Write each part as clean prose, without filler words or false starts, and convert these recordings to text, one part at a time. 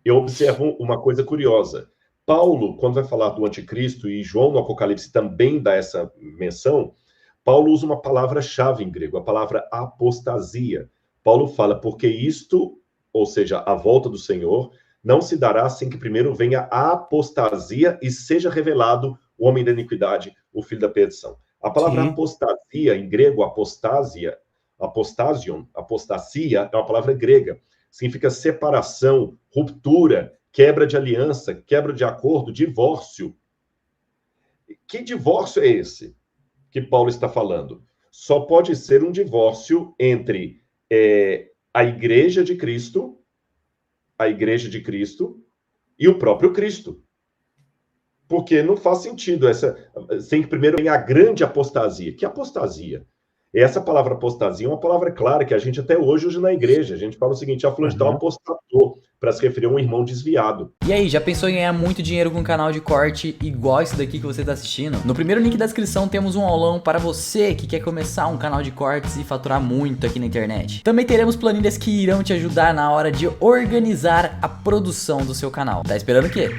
eu observo uma coisa curiosa. Paulo, quando vai falar do anticristo, e João no Apocalipse também dá essa menção, Paulo usa uma palavra-chave em grego, a palavra apostasia. Paulo fala, porque isto, ou seja, a volta do Senhor, não se dará sem que primeiro venha a apostasia e seja revelado o homem da iniquidade, o filho da perdição. A palavra Sim. apostasia, em grego, apostasia, apostasion, apostasia, é uma palavra grega. Significa separação, ruptura, quebra de aliança, quebra de acordo, divórcio. Que divórcio é esse que Paulo está falando? Só pode ser um divórcio entre a igreja de Cristo e o próprio Cristo. Porque não faz sentido sem que primeiro venha a grande apostasia. Que apostasia? Essa palavra apostasia é uma palavra clara que a gente até hoje usa na igreja. A gente fala o seguinte, fulano de tal apostatou, para se referir a um irmão desviado. E aí, já pensou em ganhar muito dinheiro com um canal de corte igual esse daqui que você está assistindo? No primeiro link da descrição temos um aulão para você que quer começar um canal de cortes e faturar muito aqui na internet. Também teremos planilhas que irão te ajudar na hora de organizar a produção do seu canal. Tá esperando o quê?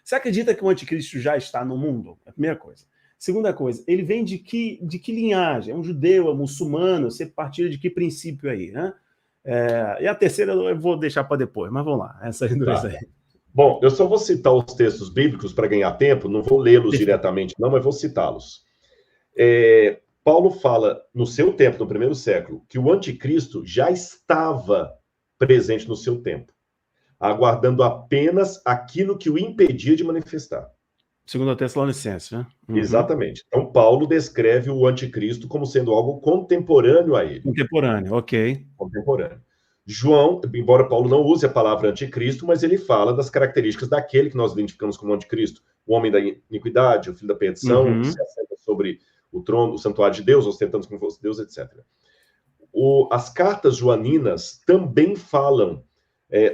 Você acredita que o anticristo já está no mundo? É a primeira coisa. Segunda coisa, ele vem de que linhagem? É um judeu, é um muçulmano? Você partilha de que princípio aí, né? E a terceira eu vou deixar para depois, mas vamos lá, essas duas aí. Bom, eu só vou citar os textos bíblicos para ganhar tempo, não vou lê-los diretamente não, mas vou citá-los. Paulo fala, no seu tempo, no primeiro século, que o anticristo já estava presente no seu tempo, aguardando apenas aquilo que o impedia de manifestar. 2 Tessalonicenses, né? Uhum. Exatamente. Então, Paulo descreve o anticristo como sendo algo contemporâneo a ele. Contemporâneo, ok. Contemporâneo. João, embora Paulo não use a palavra anticristo, mas ele fala das características daquele que nós identificamos como anticristo. O homem da iniquidade, o filho da perdição, que se assenta sobre o trono, o santuário de Deus, ostentando como fosse Deus, etc. As cartas joaninas também falam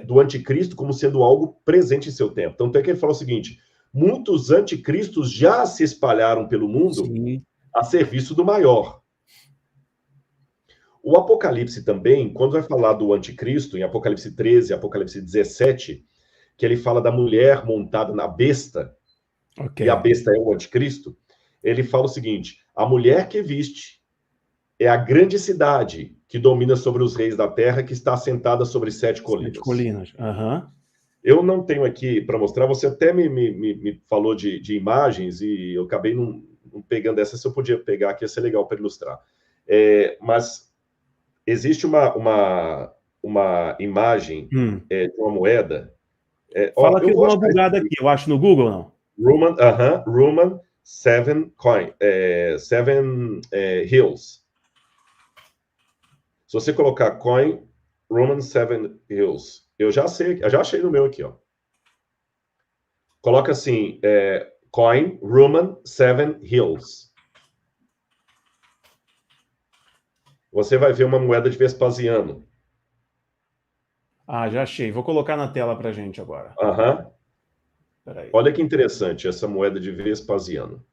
do anticristo como sendo algo presente em seu tempo. Tanto é que ele fala o seguinte, muitos anticristos já se espalharam pelo mundo a serviço do maior. O Apocalipse também, quando vai falar do anticristo, em Apocalipse 13, Apocalipse 17, que ele fala da mulher montada na besta, e a besta é o anticristo, ele fala o seguinte, a mulher que viste é a grande cidade que domina sobre os reis da terra, que está assentada sobre 7 colinas. 7 colinas, Eu não tenho aqui para mostrar, você até me falou de imagens e eu acabei não pegando essa, se eu podia pegar aqui, ia ser legal para ilustrar. Mas existe uma imagem de uma moeda. Fala que eu vou uma bugada aqui, eu acho no Google, não? Roman 7 coin, 7 hills. Se você colocar coin Roman 7 hills, eu já achei no meu aqui, ó. Coloca assim, coin Roman 7 hills. Você vai ver uma moeda de Vespasiano. Já achei. Vou colocar na tela pra gente agora. Peraí. Olha que interessante essa moeda de Vespasiano.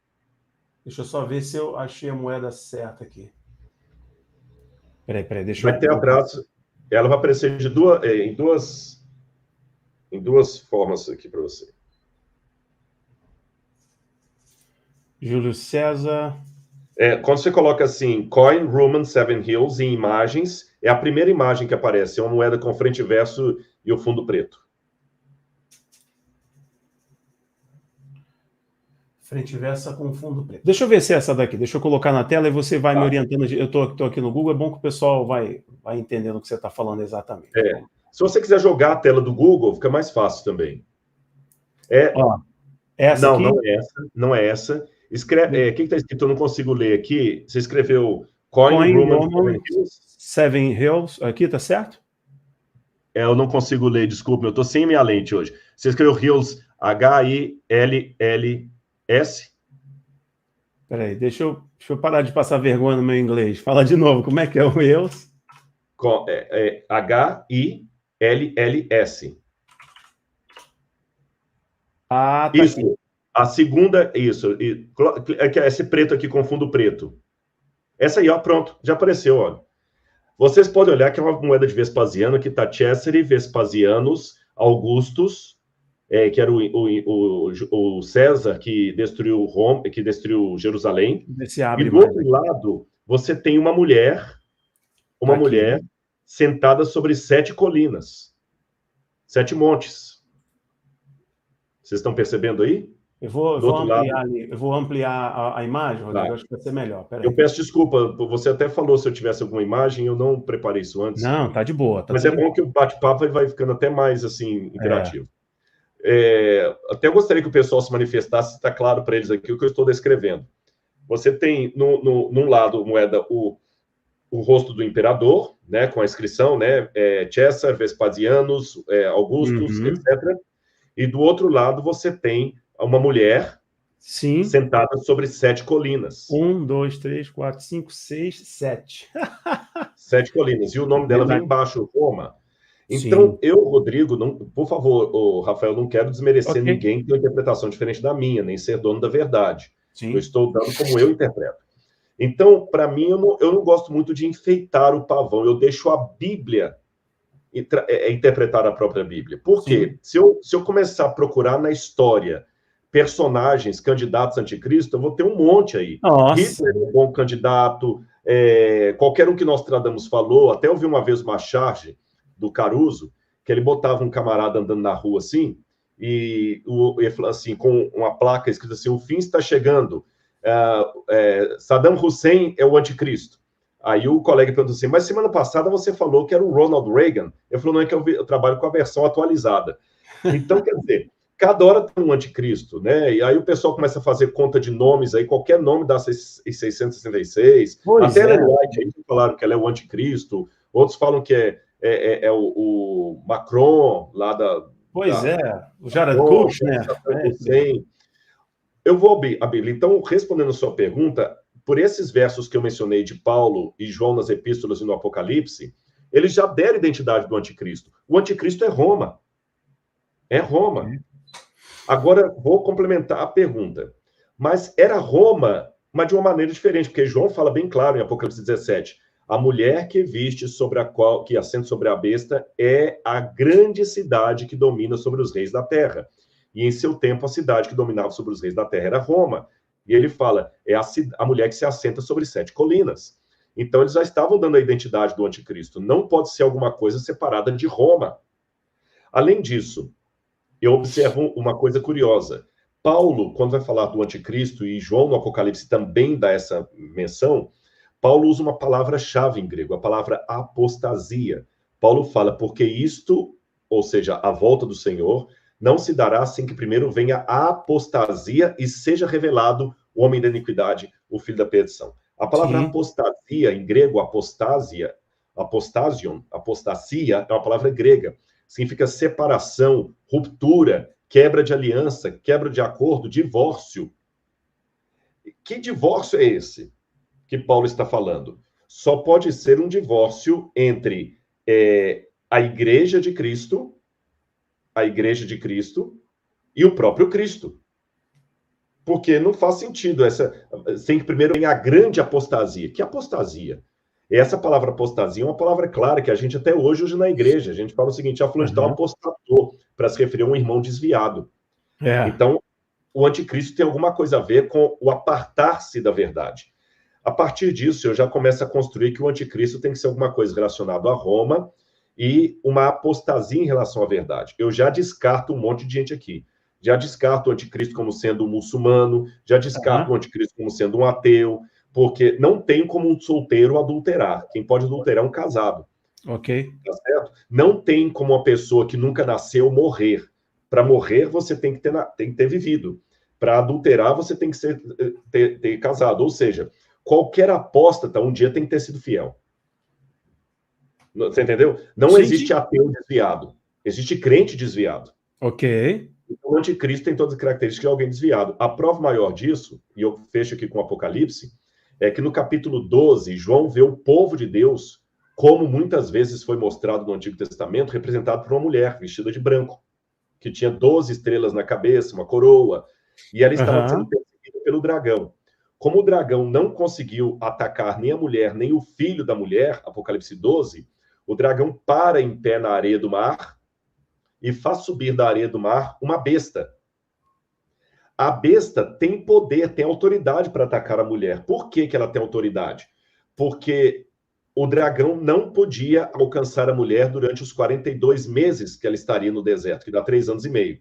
Deixa eu só ver se eu achei a moeda certa aqui. Peraí, deixa vai ter atrás, ela vai aparecer em duas formas aqui para você. Júlio César. Quando você coloca assim, Coin Roman 7 Hills em imagens, é a primeira imagem que aparece, é uma moeda com frente e verso e o fundo preto. Frente e verso com fundo preto. Deixa eu ver se é essa daqui, deixa eu colocar na tela e você vai me orientando. Eu tô aqui no Google, é bom que o pessoal vai entendendo o que você está falando exatamente. Se você quiser jogar a tela do Google, fica mais fácil também. Essa não, aqui? não é essa. Escreve, o que está escrito? Eu não consigo ler aqui. Você escreveu Coin Roman 7 Hills. Aqui, tá certo? Eu não consigo ler, desculpa, eu estou sem minha lente hoje. Você escreveu Hills, H-I-L-L-S? Peraí, deixa eu parar de passar vergonha no meu inglês. Fala de novo, como é que é o Hills? H-I-L-L-S. Tá isso. Aqui. A segunda, isso. Esse preto aqui com fundo preto. Essa aí, ó, pronto, já apareceu, olha. Vocês podem olhar que é uma moeda de Vespasiano, que está Caesare Vespasianus Augustus, que era o César que destruiu Roma, que destruiu Jerusalém. E do outro lado, você tem uma mulher sentada sobre 7 colinas, 7 montes. Vocês estão percebendo aí? Eu vou ampliar a imagem, Rodrigo, tá. Acho que vai ser melhor. Eu peço desculpa, você até falou se eu tivesse alguma imagem, eu não preparei isso antes. Não, tá de boa. Mas é bom que o bate-papo vai ficando até mais assim, interativo. Até gostaria que o pessoal se manifestasse, se está claro para eles aqui o que eu estou descrevendo. Você tem, num lado, moeda, o rosto do imperador, né, com a inscrição, né, César, Vespasianus, Augustus, etc. E do outro lado você tem uma mulher sentada sobre 7 colinas. 1, 2, 3, 4, 5, 6, 7. 7 colinas. E o nome dela vem embaixo, Roma. Então, eu, Rodrigo, por favor, Rafael, não quero desmerecer ninguém que tem uma interpretação diferente da minha, nem ser dono da verdade. Eu estou dando como eu interpreto. Então, para mim, eu não gosto muito de enfeitar o pavão. Eu deixo a Bíblia interpretar a própria Bíblia. Por quê? Se eu começar a procurar na história personagens, candidatos anticristo, eu vou ter um monte aí. Hitler é um bom candidato, qualquer um que Nostradamus falou, até eu vi uma vez uma charge do Caruso, que ele botava um camarada andando na rua assim, e ele falou assim, com uma placa escrita assim, o fim está chegando, Saddam Hussein é o anticristo. Aí o colega perguntou assim, mas semana passada você falou que era o Ronald Reagan. Ele falou, não, é que eu trabalho com a versão atualizada. Então, quer dizer, cada hora tem um anticristo, né? E aí o pessoal começa a fazer conta de nomes aí, qualquer nome dá 666. Até Ellen White aí falaram que ela é o anticristo, outros falam que é o Macron, lá da... o Jared Kushner, né? Eu vou abrir. Então, respondendo a sua pergunta, por esses versos que eu mencionei de Paulo e João nas epístolas e no Apocalipse, eles já deram identidade do anticristo. O anticristo é Roma. É Roma. Agora, vou complementar a pergunta. Mas era Roma, mas de uma maneira diferente, porque João fala bem claro em Apocalipse 17, a mulher que viste que assenta sobre a besta é a grande cidade que domina sobre os reis da terra. E em seu tempo, a cidade que dominava sobre os reis da terra era Roma. E ele fala, é a mulher que se assenta sobre 7 colinas. Então, eles já estavam dando a identidade do anticristo. Não pode ser alguma coisa separada de Roma. Além disso, eu observo uma coisa curiosa. Paulo, quando vai falar do anticristo, e João no Apocalipse também dá essa menção, Paulo usa uma palavra-chave em grego, a palavra apostasia. Paulo fala, porque isto, ou seja, a volta do Senhor, não se dará sem que primeiro venha a apostasia e seja revelado o homem da iniquidade, o filho da perdição. A palavra apostasia, em grego, apostasia, apostasia, é uma palavra grega. Significa separação, ruptura, quebra de aliança, quebra de acordo, divórcio. Que divórcio é esse que Paulo está falando? Só pode ser um divórcio entre a igreja de Cristo e o próprio Cristo. Porque não faz sentido sem que primeiro venha a grande apostasia. Que apostasia? Essa palavra apostasia é uma palavra clara que a gente até hoje usa na igreja. A gente fala o seguinte, fulano de tal apostatou, para se referir a um irmão desviado. Então, o anticristo tem alguma coisa a ver com o apartar-se da verdade. A partir disso, eu já começo a construir que o anticristo tem que ser alguma coisa relacionada a Roma e uma apostasia em relação à verdade. Eu já descarto um monte de gente aqui. Já descarto o anticristo como sendo um muçulmano, já descarto o anticristo como sendo um ateu, porque não tem como um solteiro adulterar. Quem pode adulterar é um casado. Ok. Tá certo? Não tem como uma pessoa que nunca nasceu morrer. Para morrer, você tem que ter vivido. Para adulterar, você tem que ter casado. Ou seja, qualquer apóstata um dia tem que ter sido fiel. Você entendeu? Não existe ateu desviado. Existe crente desviado. Ok. O anticristo tem todas as características de alguém desviado. A prova maior disso, e eu fecho aqui com o Apocalipse, é que no capítulo 12, João vê o povo de Deus, como muitas vezes foi mostrado no Antigo Testamento, representado por uma mulher vestida de branco, que tinha 12 estrelas na cabeça, uma coroa, e ela estava sendo perseguida pelo dragão. Como o dragão não conseguiu atacar nem a mulher, nem o filho da mulher, Apocalipse 12, o dragão para em pé na areia do mar, e faz subir da areia do mar uma besta. A besta tem poder, tem autoridade para atacar a mulher. Por que ela tem autoridade? Porque o dragão não podia alcançar a mulher durante os 42 meses que ela estaria no deserto, que dá 3 anos e meio.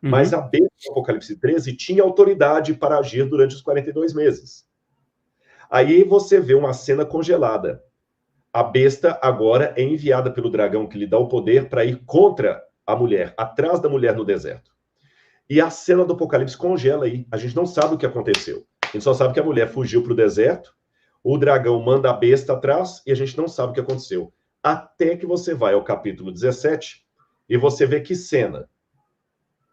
Mas a besta do Apocalipse 13 tinha autoridade para agir durante os 42 meses. Aí você vê uma cena congelada. A besta agora é enviada pelo dragão que lhe dá o poder para ir contra a mulher, atrás da mulher no deserto. E a cena do Apocalipse congela aí. A gente não sabe o que aconteceu. A gente só sabe que a mulher fugiu para o deserto, o dragão manda a besta atrás e a gente não sabe o que aconteceu. Até que você vai ao capítulo 17 e você vê que cena.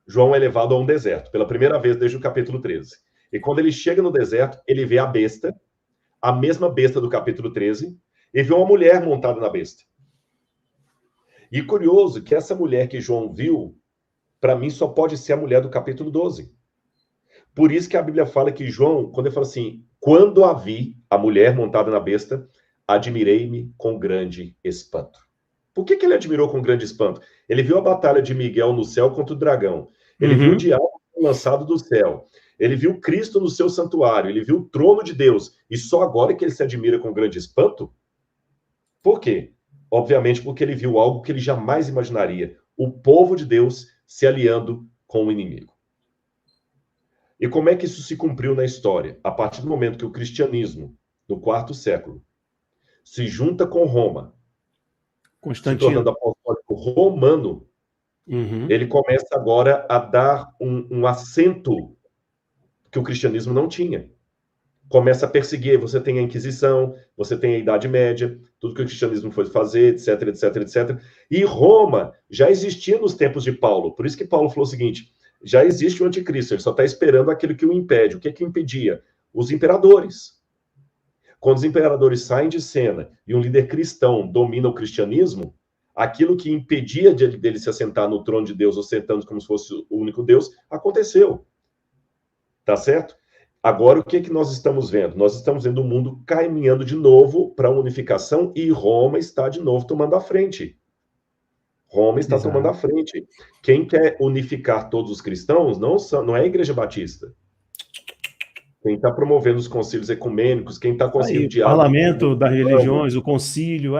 João é levado a um deserto, pela primeira vez desde o capítulo 13. E quando ele chega no deserto, ele vê a besta, a mesma besta do capítulo 13, e vê uma mulher montada na besta. E curioso que essa mulher que João viu, para mim, só pode ser a mulher do capítulo 12. Por isso que a Bíblia fala que João, quando ele fala assim, quando a vi, a mulher montada na besta, admirei-me com grande espanto. Por que ele admirou com grande espanto? Ele viu a batalha de Miguel no céu contra o dragão. Ele viu o diabo lançado do céu. Ele viu Cristo no seu santuário. Ele viu o trono de Deus. E só agora que ele se admira com grande espanto? Por quê? Obviamente porque ele viu algo que ele jamais imaginaria. O povo de Deus se aliando com o inimigo. E como é que isso se cumpriu na história? A partir do momento que o cristianismo, no 4º século, se junta com Roma, se tornando apostólico romano, ele começa agora a dar um assento que o cristianismo não tinha. Começa a perseguir, você tem a Inquisição, você tem a Idade Média, tudo que o cristianismo foi fazer, etc, etc, etc. E Roma já existia nos tempos de Paulo, por isso que Paulo falou o seguinte, já existe o anticristo, ele só está esperando aquilo que o impede. O que é que impedia? Os imperadores. Quando os imperadores saem de cena e um líder cristão domina o cristianismo, aquilo que impedia dele se assentar no trono de Deus, ou sentando como se fosse o único Deus, aconteceu. Tá certo? Agora, o que é que nós estamos vendo? Nós estamos vendo o mundo caminhando de novo para a unificação e Roma está de novo tomando a frente. Roma está tomando a frente. Quem quer unificar todos os cristãos não é a Igreja Batista. Quem está promovendo os concílios ecumênicos, quem está conseguindo diálogo... O parlamento das religiões, o concílio,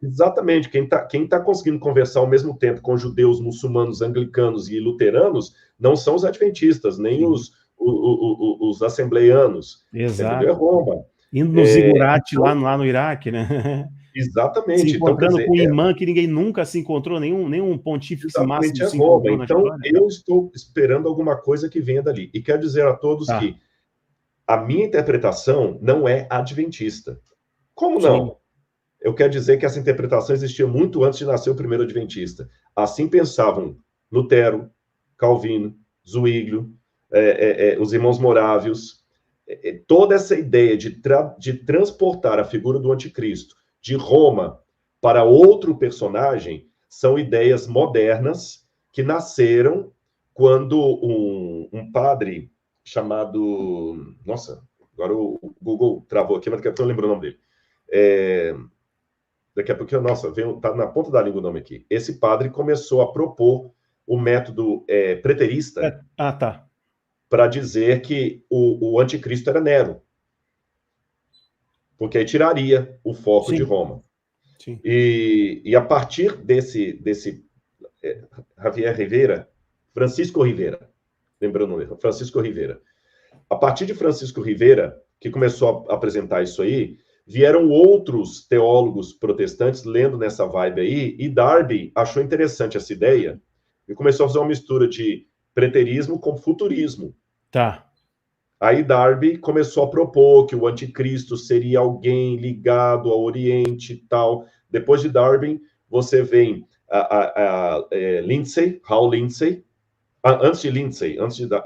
Exatamente. Quem tá conseguindo conversar ao mesmo tempo com judeus, muçulmanos, anglicanos e luteranos não são os adventistas, nem os assembleianos. Exato. É Roma. Indo no zigurate lá no Iraque, né? Exatamente. Se encontrando com um imã que ninguém nunca se encontrou, nenhum pontífice máximo se encontrou na história. Então, eu estou esperando alguma coisa que venha dali. E quero dizer a todos que a minha interpretação não é adventista. Como não? Sim. Eu quero dizer que essa interpretação existia muito antes de nascer o primeiro adventista. Assim pensavam Lutero, Calvino, Zwinglio, os irmãos Morávios. Toda essa ideia de transportar a figura do anticristo de Roma para outro personagem são ideias modernas que nasceram quando um padre chamado... Nossa, agora o Google travou aqui, mas daqui a pouco eu lembro o nome dele. Daqui a pouco, nossa, tá na ponta da língua o nome aqui. Esse padre começou a propor o método preterista para dizer que o anticristo era Nero. Porque aí tiraria o foco de Roma. Sim. E a partir desse Javier Rivera, Francisco Rivera, lembrando o nome, Francisco Rivera. A partir de Francisco Rivera, que começou a apresentar isso aí, vieram outros teólogos protestantes lendo nessa vibe aí, e Darby achou interessante essa ideia e começou a fazer uma mistura de preterismo com futurismo. Aí Darby começou a propor que o anticristo seria alguém ligado ao Oriente e tal. Depois de Darby, você vem Lindsay, Hal Lindsay.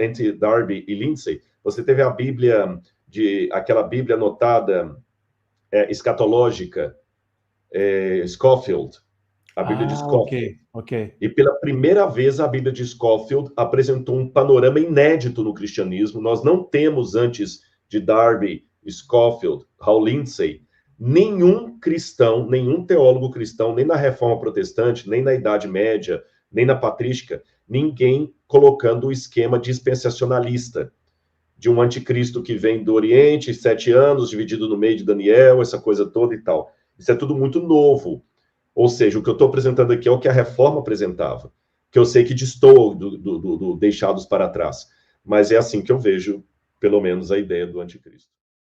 Entre Darby e Lindsay, você teve a Bíblia, aquela Bíblia anotada escatológica, Scofield, a Bíblia de Scofield. E pela primeira vez a Bíblia de Scofield apresentou um panorama inédito no cristianismo. Nós não temos antes de Darby, Scofield, Hal Lindsay, nenhum cristão, nenhum teólogo cristão, nem na Reforma Protestante, nem na Idade Média, nem na patrística, ninguém colocando o esquema dispensacionalista de um anticristo que vem do Oriente, 7 anos, dividido no meio de Daniel, essa coisa toda e tal. Isso é tudo muito novo. Ou seja, o que eu estou apresentando aqui é o que a Reforma apresentava, que eu sei que destoou do deixados para trás. Mas é assim que eu vejo, pelo menos, a ideia do anticristo.